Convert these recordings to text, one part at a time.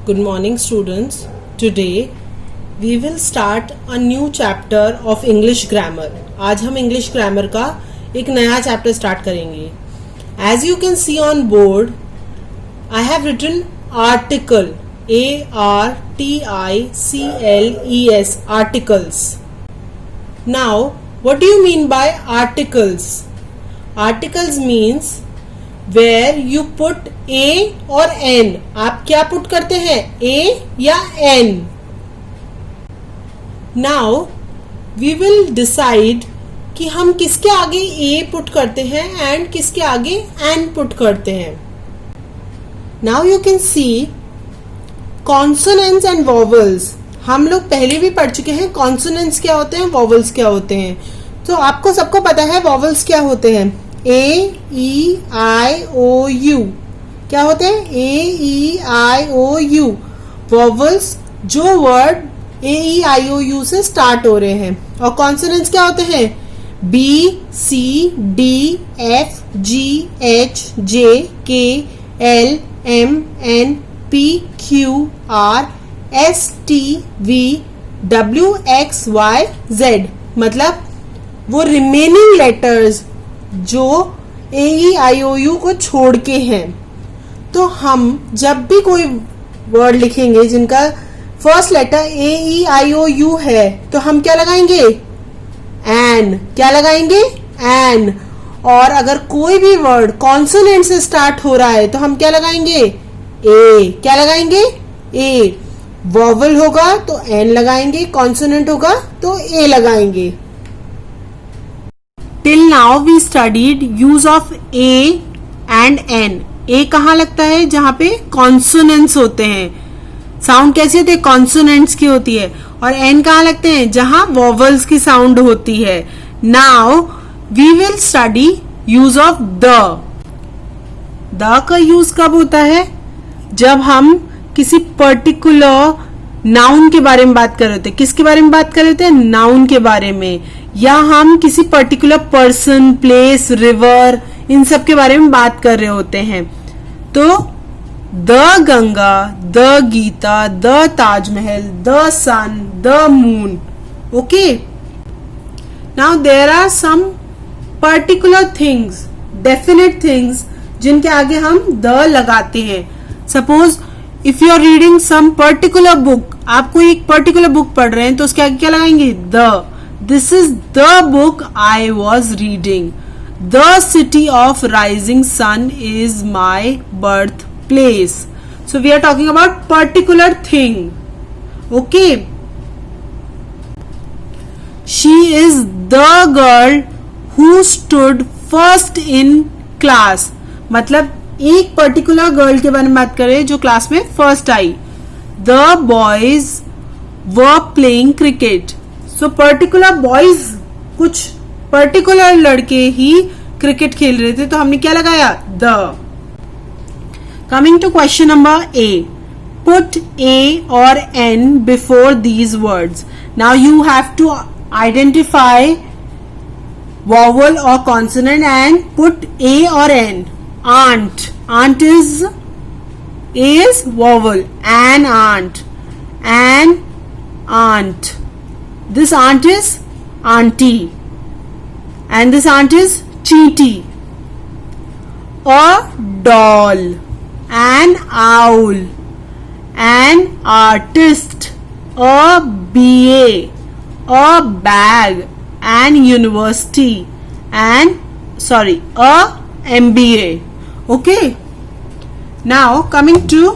Good morning, students. Today we will start a new chapter of English grammar. आज हम English grammar का एक नया chapter start करेंगे. As you can see on board, I have written article, ARTICLES, articles. Now, what do you mean by articles? Articles means where you put a or n. आप क्या put करते हैं, a या n? Now we will decide कि हम किसके आगे a put करते हैं and किसके आगे n पुट करते हैं. Now you can see consonants and vowels. हम लोग पहले भी पढ़ चुके हैं consonants क्या होते हैं, vowels क्या होते हैं. तो आपको सबको पता है vowels क्या होते हैं. A-E-I-O-U क्या होते हैं, A-E-I-O-U वॉवल्स जो वर्ड A-E-I-O-U से स्टार्ट हो रहे हैं. और कॉन्सोनेंट्स क्या होते हैं, B, C, D, F, G, H, J, K, L, M, N, P, Q, R, S, T, V, W, X, Y, Z. मतलब वो रिमेनिंग लेटर्स जो AEIOU को छोड़ के हैं. तो हम जब भी कोई वर्ड लिखेंगे जिनका फर्स्ट लेटर AEIOU है तो हम क्या लगाएंगे, एन. क्या लगाएंगे, एन. और अगर कोई भी वर्ड कॉन्सोनेंट से स्टार्ट हो रहा है तो हम क्या लगाएंगे, ए. क्या लगाएंगे, ए. वॉवल होगा तो एन लगाएंगे, कॉन्सोनेंट होगा तो ए लगाएंगे. Till now we studied use of A and N. A कहाँ लगता है, जहाँ पे कॉन्सोनेंट्स होते हैं. साउंड कैसी होती है, कॉन्सोनेंट्स की होती है. और N कहाँ लगते हैं, जहाँ वॉवल्स की साउंड होती है. Now we will study use of the. The का यूज कब होता है, जब हम किसी पर्टिकुलर नाउन के बारे में बात कर रहे होते हैं. किसके बारे में बात कर रहे होते हैं, नाउन के बारे में. या हम किसी पर्टिकुलर पर्सन, प्लेस, रिवर, इन सब के बारे में बात कर रहे होते हैं. तो the Ganga, the Gita, the Taj Mahal, the sun, the moon. Okay. Now there are some particular things, definite things, जिनके आगे हम द लगाते हैं. Suppose if you are reading some particular book, आप कोई एक पर्टिकुलर बुक पढ़ रहे हैं तो उसके आगे क्या लगाएंगे, the. This is the book I was reading. The city of rising sun is my birthplace. So we are talking about particular thing. Okay. She is the girl who stood first in class. मतलब एक particular girl के बारे में बात करें जो class में first I. The boys were playing cricket. So particular boys, कुछ पर्टिकुलर लड़के ही क्रिकेट खेल रहे थे तो हमने क्या लगाया, the. Coming to question number A. Put a और an before these words. Now you have to identify vowel और कॉन्सोनेंट एंड पुट ए और an. Aunt, aunt is, a is vowel, an aunt, an aunt. This aunt is auntie and this aunt is cheaty. A doll, an owl, an artist, a BA, a bag, an university, a MBA. Okay. Now coming to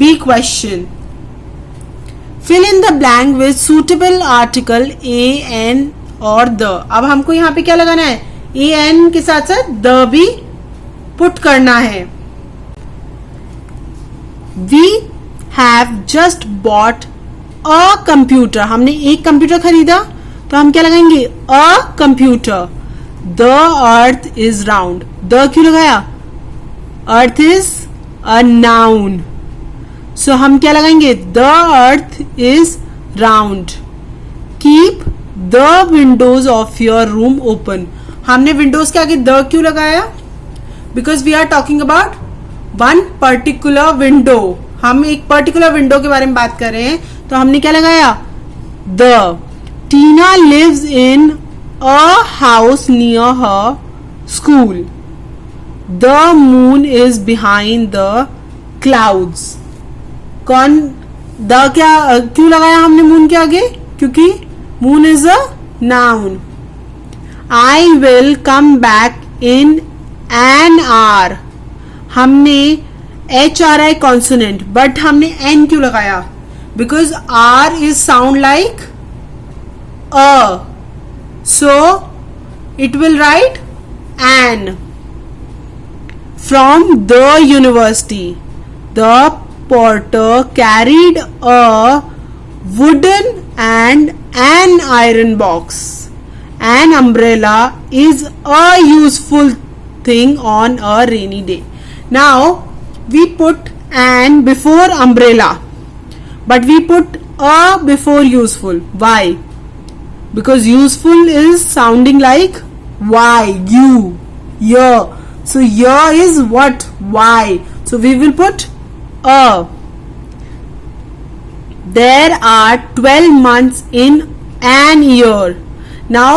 B question. Fill in the blank with suitable article A, N और the. अब हमको यहाँ पे क्या लगाना है, A, N के साथ साथ the भी पुट करना है. We have just bought a computer. हमने एक कंप्यूटर खरीदा तो हम क्या लगाएंगे, a computer. The earth is round. The क्यों लगाया, earth is a noun. सो हम क्या लगाएंगे, the earth is round. Keep the windows of your room open. हमने विंडोज के आगे द क्यों लगाया, because we are talking about one particular window. हम एक पर्टिकुलर विंडो के बारे में बात कर रहे हैं, तो हमने क्या लगाया? The. Tina lives in a house near her school. The moon is behind the clouds. कौन द क्या क्यों लगाया हमने मून के आगे? क्योंकि moon is a noun. I will come back in an hour. हमने HRI कॉन्सोनेंट, बट हमने एन क्यों लगाया? Because R is sound like a, so it will write an. From the university, the porter carried a wooden and an iron box. An umbrella is a useful thing on a rainy day. Now we put an before umbrella, but we put a before useful. Why? Because useful is sounding like Y, you, year. So year is what? Y. So we will put a. There are 12 months in an year. Now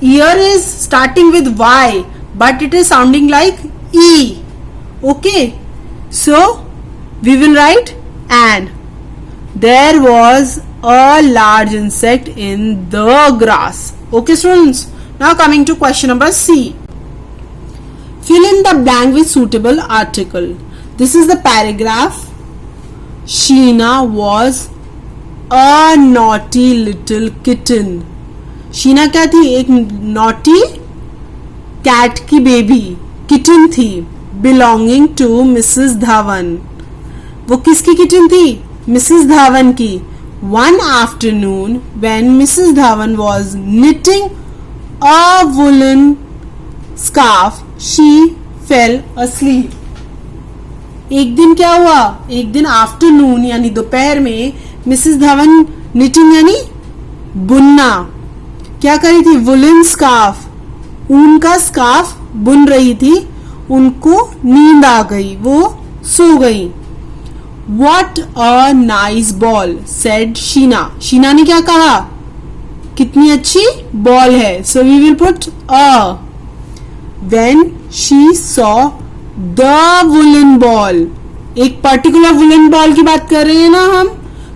year is starting with Y, but it is sounding like E. Okay, so we will write an. There was a large insect in the grass. Okay students, now coming to question number C. Fill in the blank with suitable article. This is the paragraph. Sheena was a naughty little kitten. Sheena क्या थी? एक naughty cat की baby, kitten थी. Belonging to Mrs Dhawan. वो किसकी kitten थी? Mrs Dhawan की. One afternoon when Mrs Dhawan was knitting a woollen scarf she fell asleep. एक दिन क्या हुआ? एक दिन आफ्टरनून यानी दोपहर में मिसेस धवन निटिंग यानी बुनना क्या करी थी? वुलन स्कार्फ, ऊन का स्कार्फ बुन रही थी. उनको नींद आ गई, वो सो गई. What a nice ball, said Sheena. Sheena ने क्या कहा? कितनी अच्छी बॉल है. So we will put a. When she saw the woolen ball, एक पर्टिकुलर वुलन बॉल की बात कर रहे हैं ना हम,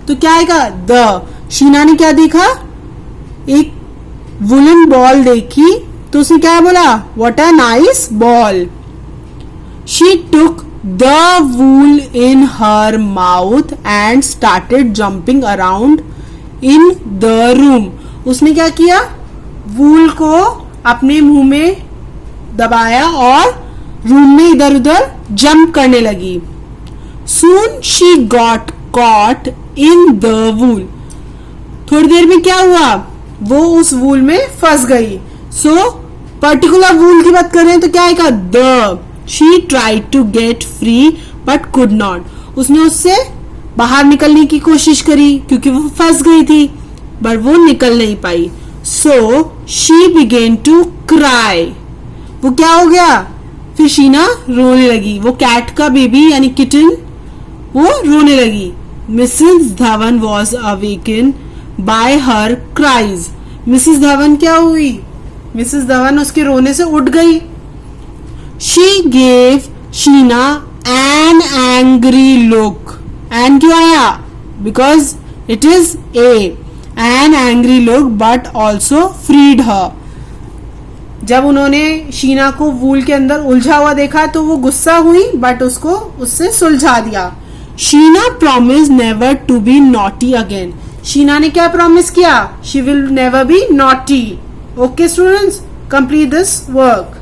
तो क्या आएगा? the. शीना ने क्या देखा? एक वुलन बॉल देखी, तो उसने क्या बोला? What a nice ball. She took the wool in her mouth and started jumping around in the room. उसने क्या किया? वूल को अपने मुंह में दबाया और रूम में इधर उधर जंप करने लगी. Soon she got caught in the wool. थोड़ी देर में क्या हुआ? वो उस वूल में फंस गई. सो पर्टिकुलर वूल की बात कर रहे हैं तो क्या आएगा? The. She tried to get free but could not. उसने उससे बाहर निकलने की कोशिश करी क्योंकि वो फंस गई थी, पर वो निकल नहीं पाई. So she began to cry. वो क्या हो गया? फिर शीना रोने लगी. वो कैट का बेबी यानी किटन, वो रोने लगी. Mrs. Dhawan was awakened by her cries. Mrs Dhawan क्या हुई? मिसेस धवन उसके रोने से उठ गई. She gave Sheena an angry look. And क्यों आया? Because it is a. An angry look but also freed her. जब उन्होंने शीना को वूल के अंदर उलझा हुआ देखा तो वो गुस्सा हुई, बट उसको उससे सुलझा दिया. Sheena promised never to be naughty again. Sheena ने क्या प्रॉमिस किया? She will never be naughty. Okay students, complete this work.